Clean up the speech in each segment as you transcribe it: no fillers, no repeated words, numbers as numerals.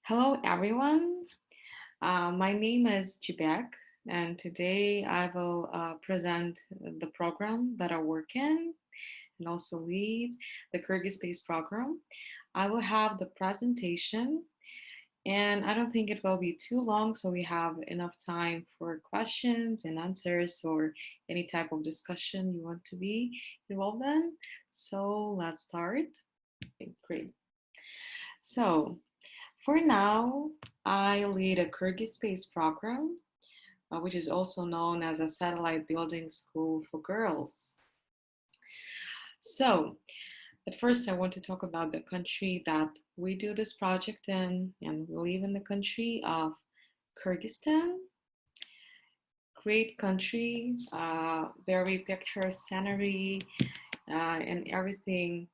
Hello, everyone. My name is Kyzzhibek, and today I will present the program that I work in and also lead the Kyrgyz space program. I will have the presentation, and I don't think it will be too long, so we have enough time for questions and answers or any type of discussion you want to be involved in. So let's start. Okay, great. So for now, I lead a Kyrgyz space program, which is also known as a satellite building school for girls. So, at first, I want to talk about the country that we do this project in, and we live in the country of Kyrgyzstan. Great country, very picturesque scenery, and everything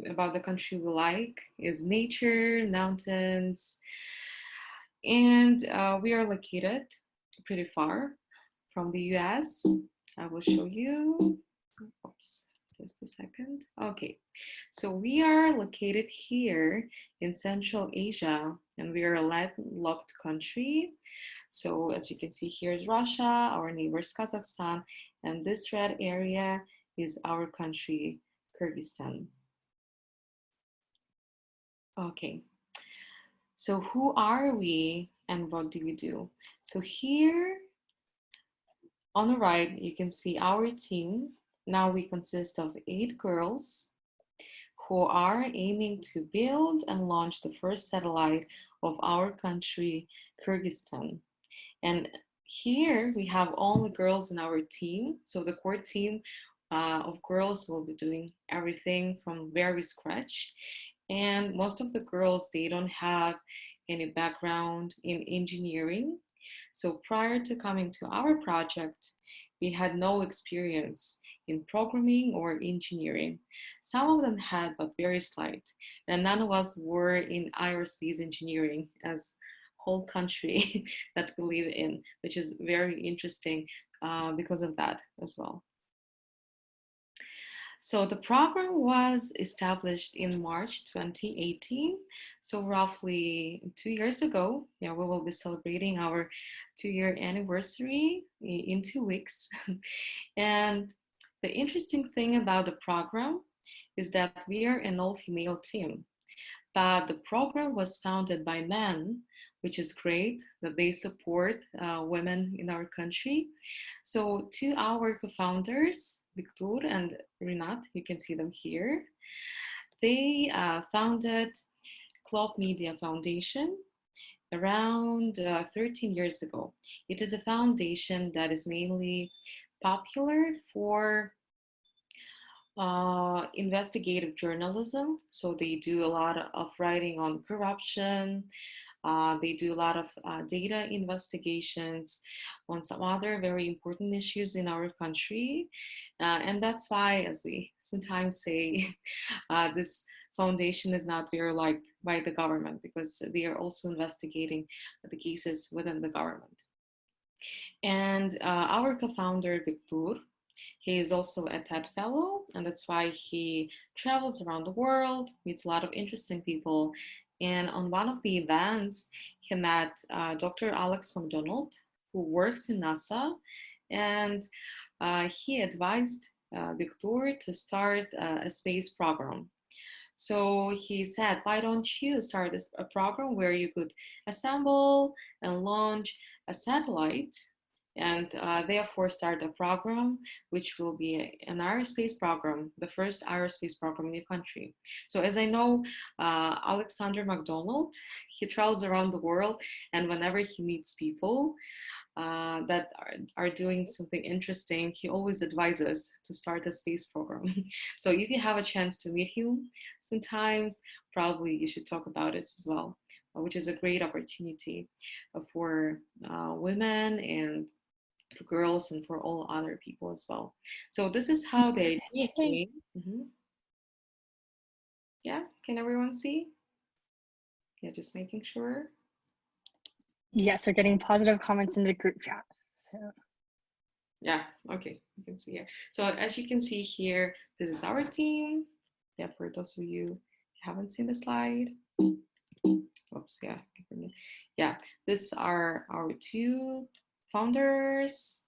about the country we like is nature, mountains, and we are located pretty far from the US. I will show you. Oops, just a second. Okay, so we are located here in Central Asia, and we are a landlocked country. So as you can see, here is Russia, our neighbor is Kazakhstan, and this red area is our country, Kyrgyzstan. Okay, so who are we and what do we do? So here on the right, you can see our team. Now we consist of 8 girls who are aiming to build and launch the first satellite of our country, Kyrgyzstan. And here we have only girls in our team. So the core team of girls will be doing everything from very scratch. And most of the girls, they don't have any background in engineering. So prior to coming to our project, we had no experience in programming or engineering. Some of them had, but very slight. And none of us were in aerospace engineering as whole country that we live in, which is very interesting because of that as well. So the program was established in March 2018. So roughly 2 years ago, yeah, we will be celebrating our 2-year anniversary in 2 weeks. And the interesting thing about the program is that we are an all-female team, but the program was founded by men, which is great that they support women in our country. So 2 our co-founders, Victor and Rinat, you can see them here, they founded Club Media Foundation around 13 years ago. It is a foundation that is mainly popular for investigative journalism. So they do a lot of writing on corruption. They do a lot of data investigations on some other very important issues in our country. And that's why, as we sometimes say, this foundation is not very liked by the government because they are also investigating the cases within the government. And our co-founder, Victor, he is also a TED Fellow, and that's why he travels around the world, meets a lot of interesting people. And on one of the events, he met Dr. Alex McDonald, who works in NASA, and he advised Victor to start a space program. So he said, why don't you start a program where you could assemble and launch a satellite and therefore start a program which will be an aerospace program, the first aerospace program in the country. So as I know, Alexander McDonald, he travels around the world, and whenever he meets people that are doing something interesting, he always advises to start a space program. So if you have a chance to meet him sometimes, probably you should talk about this as well, which is a great opportunity for women and for girls and for all other people as well. So this is how the idea came. Yeah, can everyone see? Yeah, just making sure. Yes, we're getting positive comments in the group chat. So yeah, okay, you can see it. So as you can see here, this is our team. Yeah, for those of you who haven't seen the slide. Oops, yeah. Yeah, these are our two founders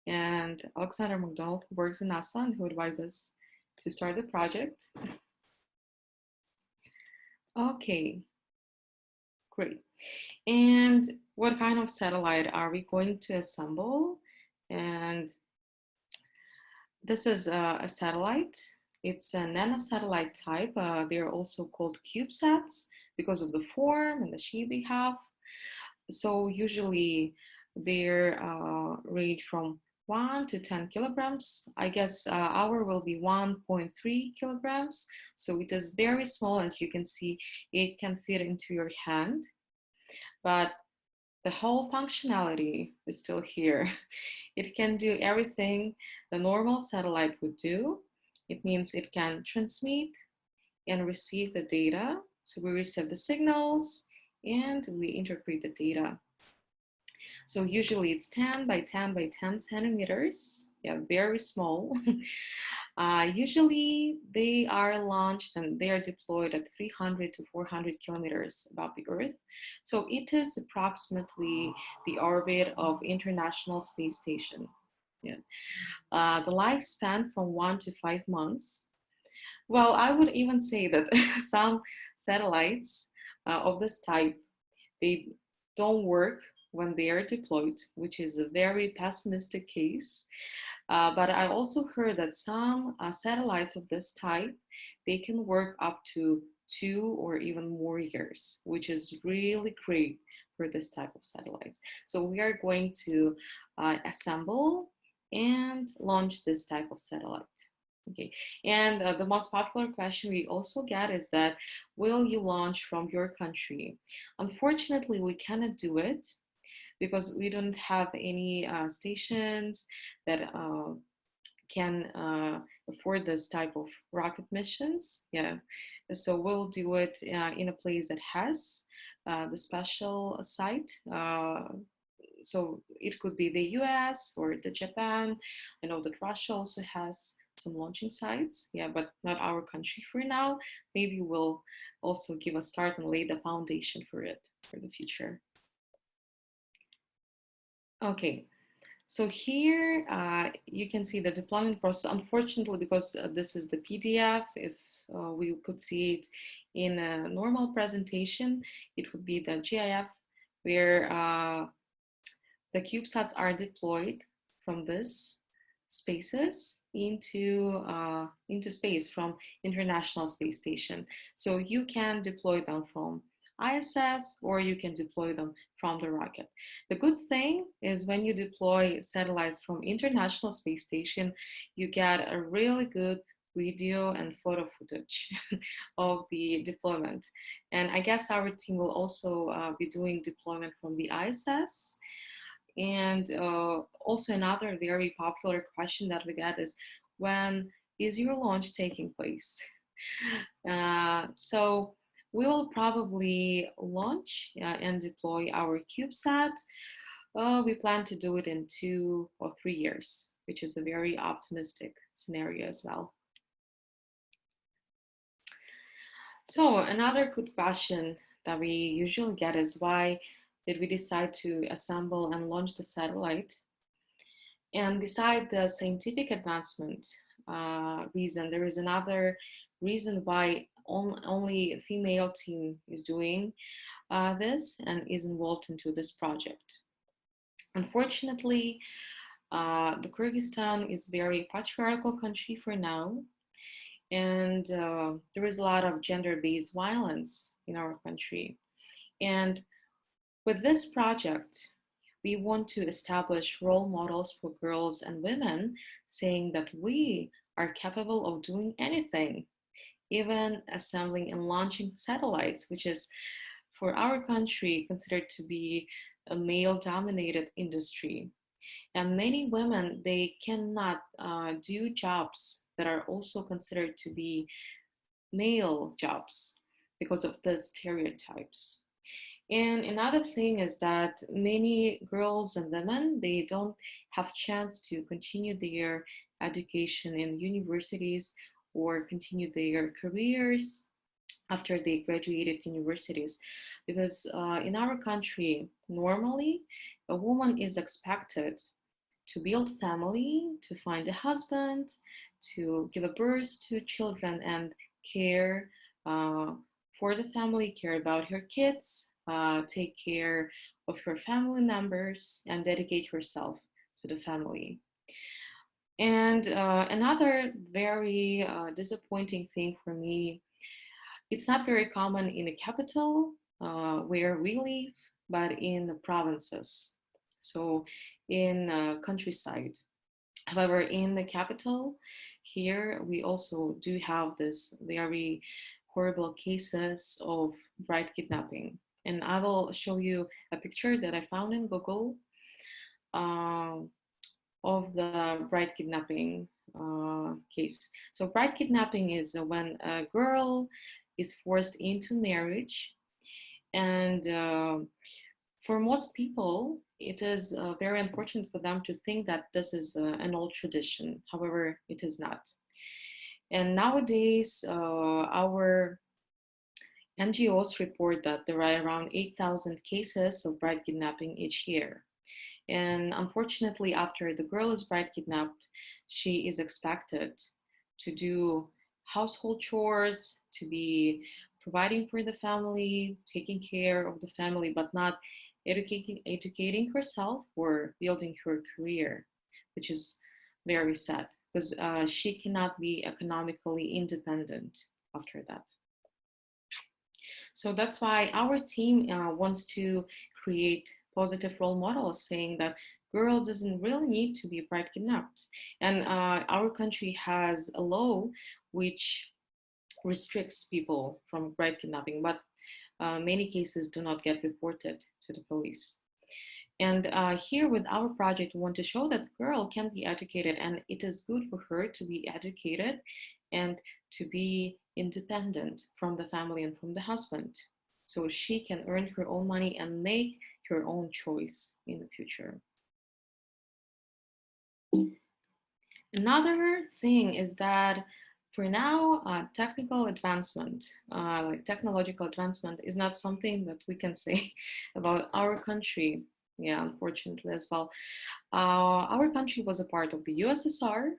and Alexander McDonald, who works in NASA and who advised us to start the project. Okay, great. And what kind of satellite are we going to assemble? And this is a satellite. It's a nanosatellite type. They're also called CubeSats because of the form and the shape they have. So usually they're range from 1 to 10 kilograms. I guess our will be 1.3 kilograms. So it is very small. As you can see, it can fit into your hand, but the whole functionality is still here. It can do everything the normal satellite would do. It means it can transmit and receive the data. So we receive the signals and we interpret the data. So usually it's 10 by 10 by 10 centimeters. Yeah, very small. Usually they are launched and they are deployed at 300 to 400 kilometers above the Earth. So it is approximately the orbit of International Space Station. Yeah. The lifespan from 1 to 5 months. Well, I would even say that some satellites of this type, they don't work when they are deployed, which is a very pessimistic case. But I also heard that some satellites of this type, they can work up to 2 or even more years, which is really great for this type of satellites. So we are going to assemble and launch this type of satellite. Okay, and the most popular question we also get is that, will you launch from your country? Unfortunately, we cannot do it because we don't have any stations that can afford this type of rocket missions. Yeah, so we'll do it in a place that has the special site. So it could be the US or the Japan. I know that Russia also has some launching sites, yeah, but not our country for now. Maybe we'll also give a start and lay the foundation for it for the future. Okay, so here you can see the deployment process. Unfortunately, because this is the PDF, if we could see it in a normal presentation, it would be the GIF where the CubeSats are deployed from this spaces into space from International Space Station. So you can deploy them from ISS or you can deploy them from the rocket. The good thing is when you deploy satellites from International Space Station, you get a really good video and photo footage of the deployment. And I guess our team will also be doing deployment from the ISS. And also another very popular question that we get is, when is your launch taking place? So we will probably launch and deploy our CubeSat. We plan to do it in 2 or 3 years, which is a very optimistic scenario as well. So another good question that we usually get is, why did we decide to assemble and launch the satellite? And beside the scientific advancement reason, there is another reason why only a female team is doing this and is involved into this project. Unfortunately, the Kyrgyzstan is a very patriarchal country for now, and there is a lot of gender-based violence in our country. And with this project, we want to establish role models for girls and women, saying that we are capable of doing anything, even assembling and launching satellites, which is for our country considered to be a male-dominated industry. And many women, they cannot do jobs that are also considered to be male jobs because of the stereotypes. And another thing is that many girls and women, they don't have chance to continue their education in universities or continue their careers after they graduated universities, because in our country, normally a woman is expected to build family, to find a husband, to give a birth to children and care uh, for the family, care about her kids, take care of her family members, and dedicate herself to the family. And another very disappointing thing for me, it's not very common in the capital where we live, but in the provinces. So in countryside. However, in the capital, here we also do have this very horrible cases of bride kidnapping. And I will show you a picture that I found in Google uh, of the bride kidnapping case. So, bride kidnapping is when a girl is forced into marriage, and for most people, it is very unfortunate for them to think that this is an old tradition. However, it is not. And nowadays, our NGOs report that there are around 8,000 cases of bride kidnapping each year. And unfortunately, after the girl is bride kidnapped, she is expected to do household chores, to be providing for the family, taking care of the family, but not educating herself or building her career, which is very sad because she cannot be economically independent after that. So that's why our team wants to create positive role models, saying that girl doesn't really need to be bride kidnapped. And our country has a law which restricts people from bride kidnapping, but many cases do not get reported to the police. And here with our project, we want to show that the girl can be educated, and it is good for her to be educated and to be independent from the family and from the husband. So she can earn her own money and make her own choice in the future. Another thing is that for now, technical advancement, like technological advancement, is not something that we can say about our country. Yeah, unfortunately as well. Our country was a part of the USSR,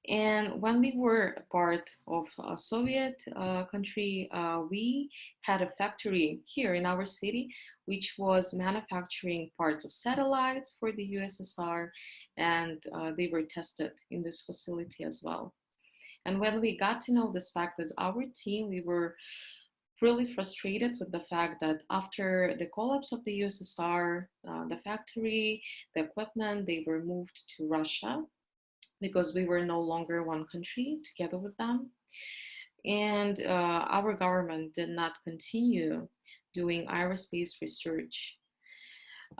and when we were a part of a Soviet country, we had a factory here in our city, which was manufacturing parts of satellites for the USSR, and they were tested in this facility as well. And when we got to know this fact as our team, we were really frustrated with the fact that after the collapse of the USSR, the factory, the equipment, they were moved to Russia because we were no longer one country together with them. And our government did not continue doing aerospace research.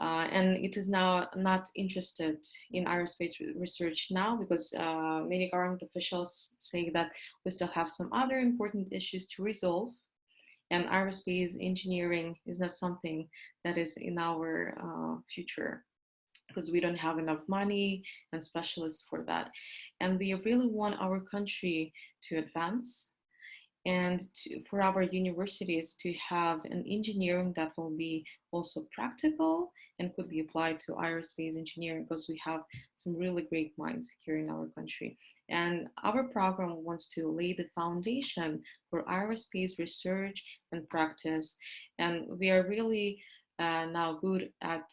And it is now not interested in aerospace research now because many government officials say that we still have some other important issues to resolve, and aerospace engineering is not something that is in our future because we don't have enough money and specialists for that. And we really want our country to advance and for our universities to have an engineering that will be also practical and could be applied to aerospace engineering because we have some really great minds here in our country. And our program wants to lay the foundation for aerospace research and practice. And we are really now good at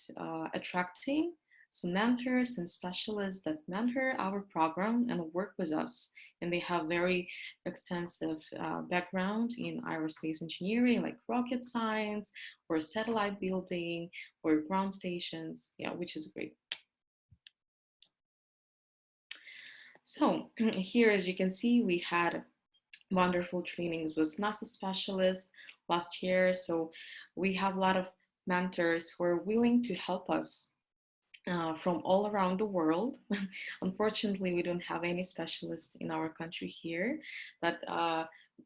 attracting some mentors and specialists that mentor our program and work with us. And they have very extensive background in aerospace engineering, like rocket science or satellite building or ground stations, yeah, which is great. So here, as you can see, we had wonderful trainings with NASA specialists last year. So we have a lot of mentors who are willing to help us from all around the world. Unfortunately, we don't have any specialists in our country here, but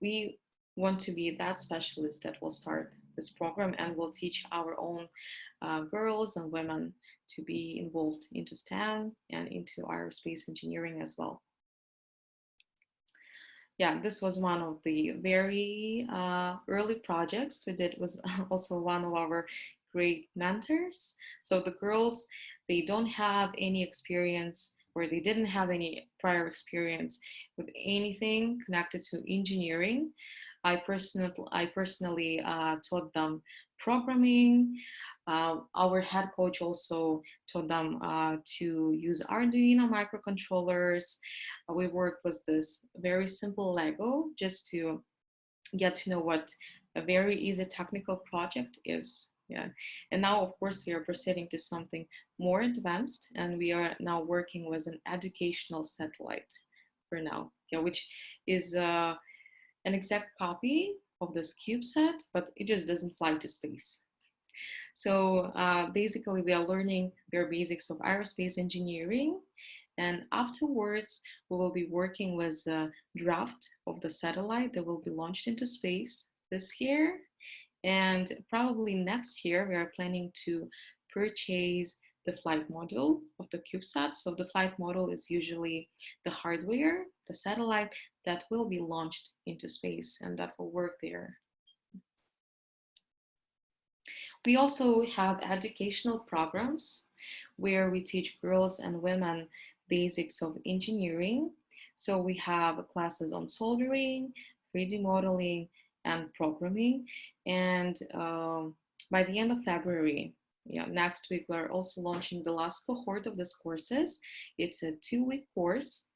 we want to be that specialist that will start this program and will teach our own girls and women to be involved into STEM and into aerospace engineering as well. yeah, this was one of the very early projects we did. Was also one of our great mentors. So the girls, they don't have any experience, or they didn't have any prior experience with anything connected to engineering. I personally taught them programming. Our head coach also taught them to use Arduino microcontrollers. We worked with this very simple Lego just to get to know what a very easy technical project is. Yeah. And now, of course, we are proceeding to something more advanced, and we are now working with an educational satellite for now, yeah, which is an exact copy of this CubeSat, but it just doesn't fly to space. So basically, we are learning their basics of aerospace engineering. And afterwards, we will be working with a draft of the satellite that will be launched into space this year. And probably next year, we are planning to purchase the flight module of the CubeSat. So the flight module is usually the hardware, the satellite that will be launched into space and that will work there. We also have educational programs where we teach girls and women basics of engineering. So we have classes on soldering, 3D modeling, and programming. And by the end of February, yeah, next week, we're also launching the last cohort of these courses. It's a 2-week course.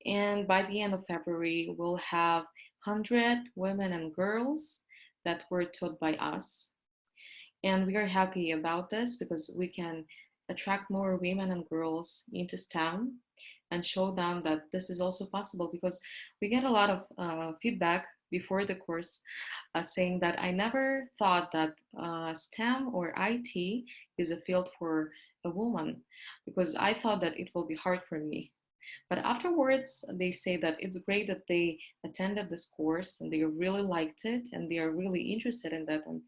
And by the end of February, we'll have 100 women and girls that were taught by us. And we are happy about this because we can attract more women and girls into STEM and show them that this is also possible, because we get a lot of feedback before the course saying that I never thought that STEM or IT is a field for a woman, because I thought that it will be hard for me. But afterwards, they say that it's great that they attended this course and they really liked it and they are really interested in that, and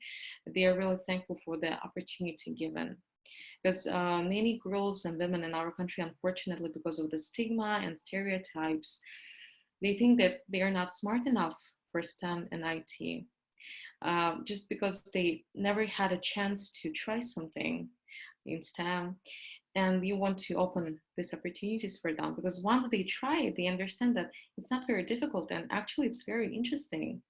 they are really thankful for the opportunity given. Because many girls and women in our country, unfortunately, because of the stigma and stereotypes, they think that they are not smart enough for STEM and IT, just because they never had a chance to try something in STEM. And we want to open these opportunities for them, because once they try it, they understand that it's not very difficult and actually it's very interesting.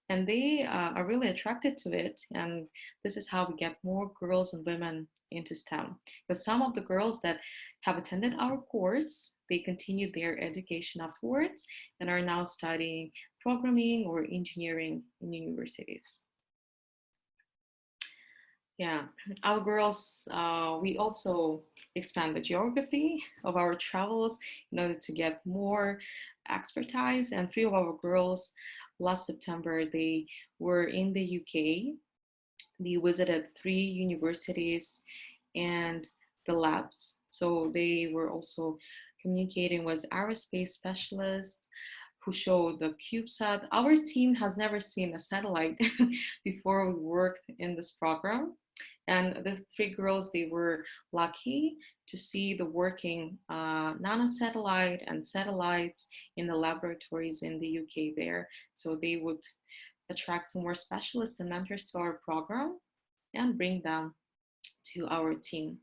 And they are really attracted to it. And this is how we get more girls and women into STEM. Because some of the girls that have attended our course, they continued their education afterwards and are now studying programming or engineering in universities. Yeah, our girls, we also expand the geography of our travels in order to get more expertise. And 3 of our girls last September, they were in the UK. They visited 3 universities and the labs. So they were also communicating with aerospace specialists who showed the CubeSat. Our team has never seen a satellite before we worked in this program. And the 3 girls, they were lucky to see the working nanosatellite and satellites in the laboratories in the UK there. So they would attract some more specialists and mentors to our program and bring them to our team.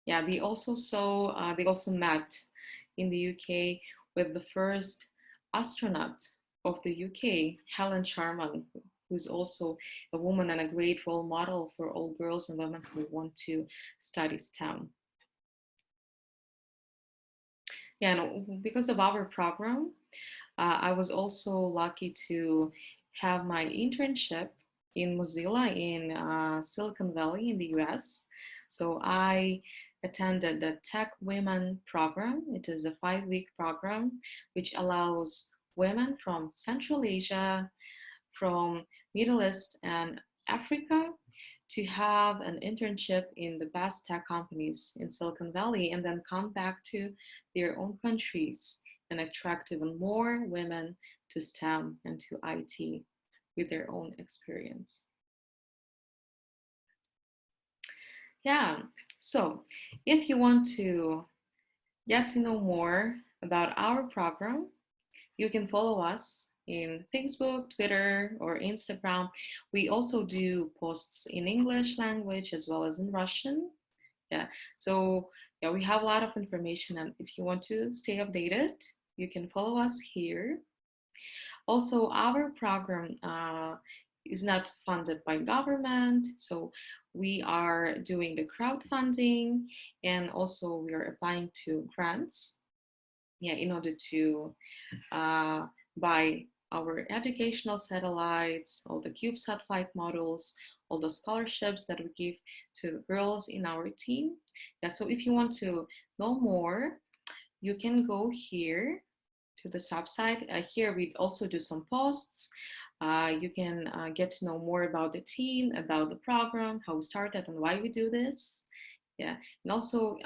Yeah, they also met in the UK with the first astronaut of the UK, Helen Sharman, who's also a woman and a great role model for all girls and women who want to study STEM. Yeah, and because of our program, I was also lucky to have my internship in Mozilla in Silicon Valley in the US. So I attended the Tech Women program. It is a 5-week program which allows women from Central Asia, from Middle East and Africa to have an internship in the best tech companies in Silicon Valley and then come back to their own countries and attract even more women to STEM and to IT with their own experience. Yeah, so if you want to get to know more about our program, You can follow us in Facebook, Twitter, or Instagram. We also do posts in English language as well as in Russian. Yeah, so yeah, we have a lot of information, and if you want to stay updated, you can follow us here. Also, our program is not funded by government, so we are doing the crowdfunding, and also we are applying to grants, yeah, in order to uh, buy our educational satellites, all the CubeSat flight models, all the scholarships that we give to the girls in our team. Yeah, so if you want to know more, you can go here to this website. Here we also do some posts. You can get to know more about the team, about the program, how we started and why we do this. Yeah, and also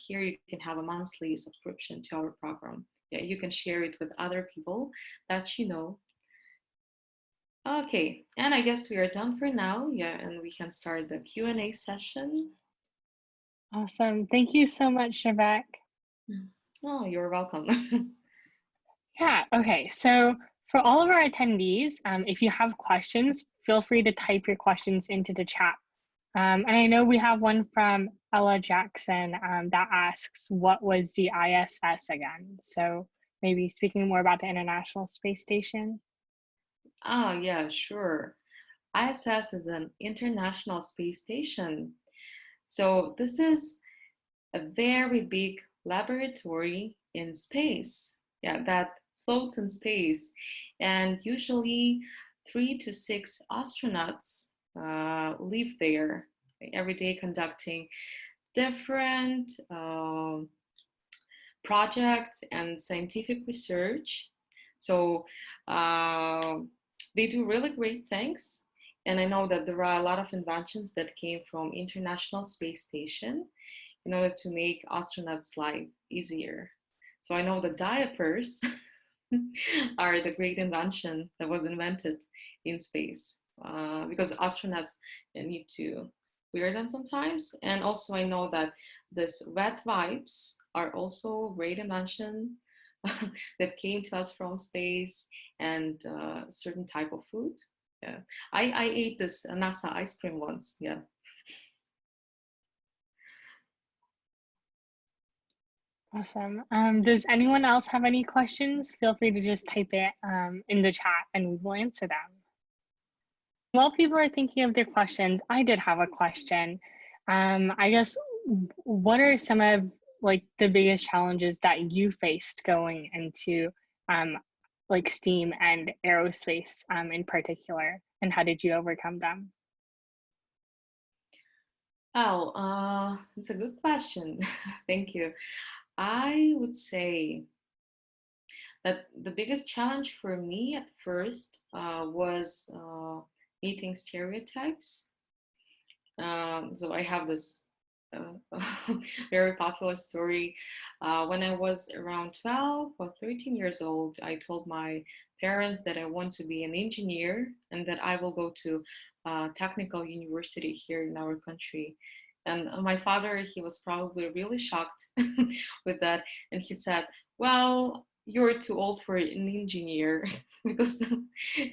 here you can have a monthly subscription to our program. Yeah, you can share it with other people that you know. Okay, and I guess we are done for now. Yeah, and we can start the Q&A session. Awesome. Thank you so much, Kyzzhibek. Oh, you're welcome. Yeah, okay. So for all of our attendees, if you have questions, feel free to type your questions into the chat. And I know we have one from Ella Jackson that asks, what was the ISS again? So maybe speaking more about the International Space Station. Oh, yeah, sure. ISS is an International Space Station. So this is a very big laboratory in space, yeah, that floats in space. And usually 3 to 6 astronauts live there every day conducting different projects and scientific research. So uh, they do really great things. And I know that there are a lot of inventions that came from International Space Station in order to make astronauts' life easier. So I know the diapers are the great invention that was invented in space because astronauts need to wear them sometimes. And also I know that this wet wipes are also a great invention that came to us from space, and certain type of food. Yeah, I ate this NASA ice cream once. Yeah. Awesome. Does anyone else have any questions? Feel free to just type it in the chat and we will answer them. While people are thinking of their questions, I did have a question. I guess, what are some of like the biggest challenges that you faced going into like STEAM and aerospace in particular, and how did you overcome them? Oh, it's a good question. Thank you. I would say that the biggest challenge for me at first was meeting stereotypes. So I have this very popular story. When I was around 12 or 13 years old, I told my parents that I want to be an engineer and that I will go to technical university here in our country. And my father, he was probably really shocked with that. And he said, well, you're too old for an engineer because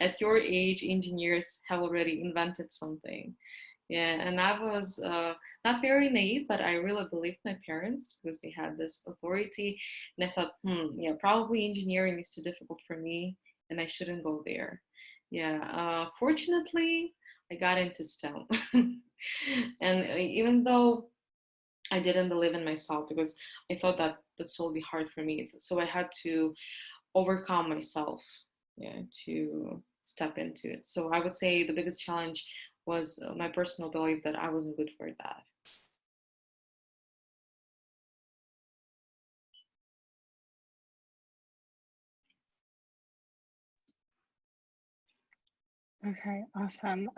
at your age, engineers have already invented something. Yeah, and I was not very naive, but I really believed my parents because they had this authority. And I thought, yeah, probably engineering is too difficult for me and I shouldn't go there. Yeah, fortunately, I got into STEM. And even though I didn't believe in myself because I thought that this will be hard for me. So I had to overcome myself, yeah, to step into it. So I would say the biggest challenge was my personal belief that I wasn't good for that. Okay, awesome.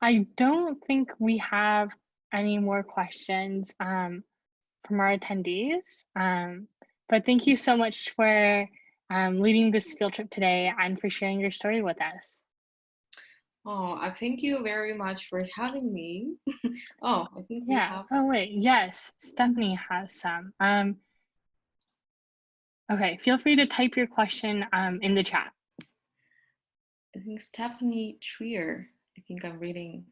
I don't think we have any more questions from our attendees. But thank you so much for leading this field trip today and for sharing your story with us. Oh, I thank you very much for having me. Oh, I think we Yeah. have. Oh, wait. Yes, Stephanie has some. Okay, feel free to type your question in the chat. I think Stephanie Trier, I think I'm reading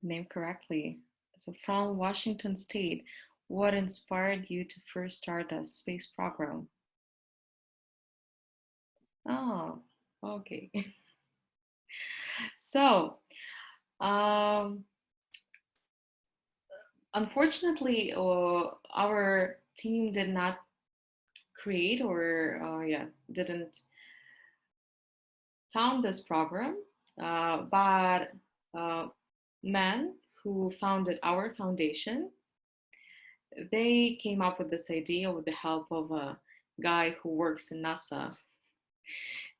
the name correctly. So from Washington State, what inspired you to first start a space program? Oh, okay. So, um, unfortunately, our team did not create or yeah, didn't found this program, but men who founded our foundation, they came up with this idea with the help of a guy who works in NASA.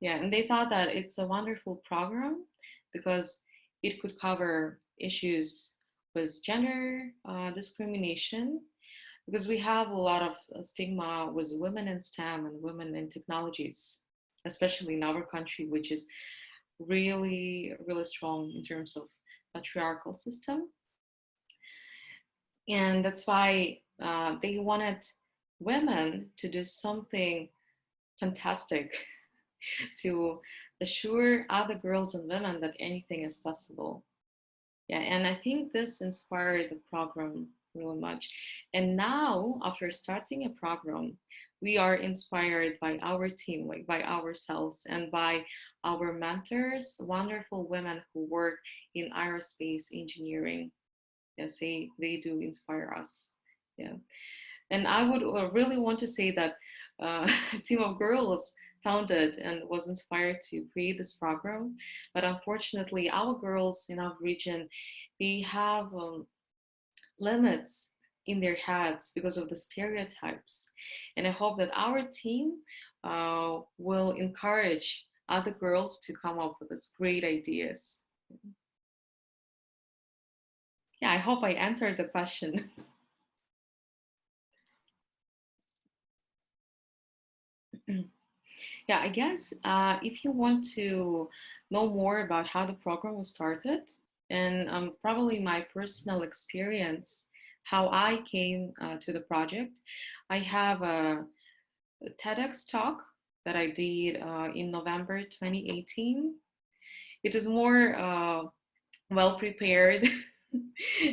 Yeah, and they thought that it's a wonderful program because it could cover issues with gender discrimination, because we have a lot of stigma with women in STEM and women in technologies, especially in our country, which is really, really strong in terms of patriarchal system. And that's why they wanted women to do something fantastic to assure other girls and women that anything is possible. Yeah, and I think this inspired the program really much. And now, after starting a program, we are inspired by our team, like by ourselves, and by our mentors, wonderful women who work in aerospace engineering. Yes, they do inspire us. Yeah, and I would really want to say that a team of girls founded and was inspired to create this program. But unfortunately, our girls in our region, they have limits in their heads because of the stereotypes. And I hope that our team will encourage other girls to come up with these great ideas. Yeah, I hope I answered the question. Yeah, I guess if you want to know more about how the program was started and probably my personal experience, how I came to the project, I have a TEDx talk that I did in November 2018. It is more well prepared,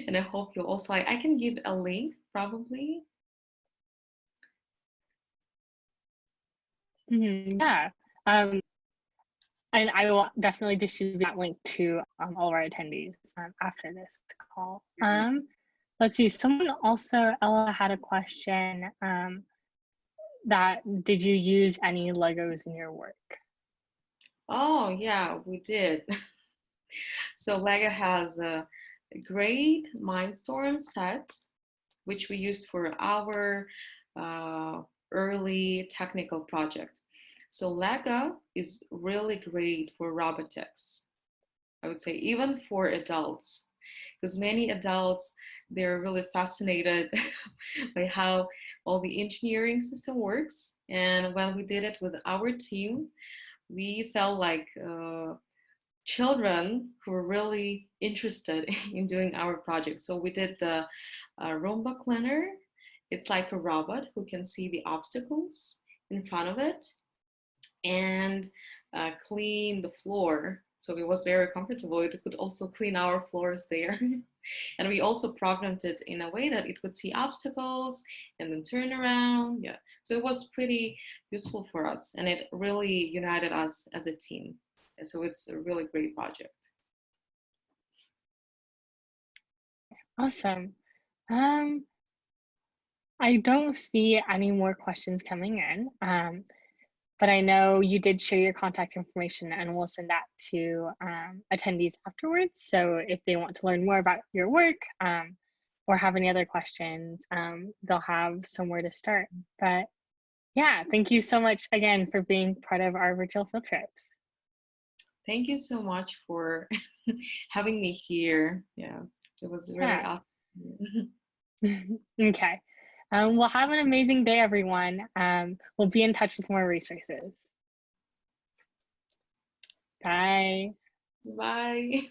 and I hope you also. I can give a link probably. Yeah. And I will definitely distribute that link to all of our attendees after this call. Let's see, someone also, Ella had a question that did you use any Legos in your work? Oh yeah, we did. So Lego has a great Mindstorm set, which we used for our uh, early technical project. So Lego is really great for robotics. I would say even for adults, because many adults, they're really fascinated by how all the engineering system works. And when we did it with our team, we felt like children who were really interested in doing our project. So we did the Roomba cleaner. It's like a robot who can see the obstacles in front of it and clean the floor. So it was very comfortable. It could also clean our floors there. And we also programmed it in a way that it could see obstacles and then turn around. Yeah. So it was pretty useful for us, and it really united us as a team. So it's a really great project. Awesome. I don't see any more questions coming in, but I know you did share your contact information and we'll send that to attendees afterwards. So if they want to learn more about your work or have any other questions, they'll have somewhere to start. But yeah, thank you so much again for being part of our virtual field trips. Thank you so much for having me here. Yeah, it was really Yeah. awesome. Okay. Well, have an amazing day, everyone. We'll be in touch with more resources. Bye. Bye.